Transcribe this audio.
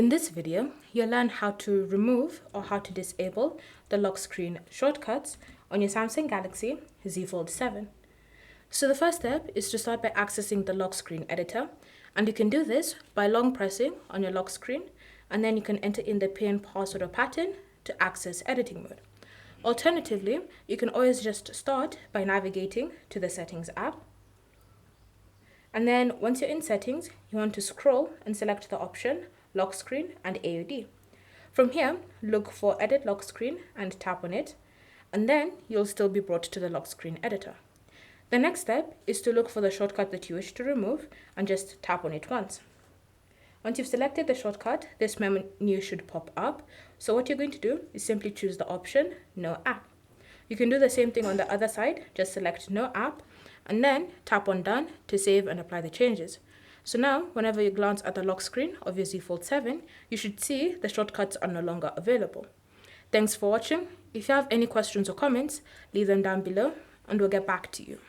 In this video, you'll learn how to remove or how to disable the lock screen shortcuts on your Samsung Galaxy Z Fold 7. So the first step is to start by accessing the lock screen editor, and you can do this by long pressing on your lock screen, and then you can enter in the PIN, password or pattern to access editing mode. Alternatively, you can always just start by navigating to the Settings app. And then once you're in Settings, you want to scroll and select the option Lock Screen and AOD. From here, look for Edit Lock Screen and tap on it, and then you'll still be brought to the lock screen editor. The next step is to look for the shortcut that you wish to remove and just tap on it once. Once you've selected the shortcut, this menu should pop up. So what you're going to do is simply choose the option No App. You can do the same thing on the other side, just select No App and then tap on Done to save and apply the changes. So now, whenever you glance at the lock screen of your Z Fold 7, you should see the shortcuts are no longer available. Thanks for watching. If you have any questions or comments, leave them down below and we'll get back to you.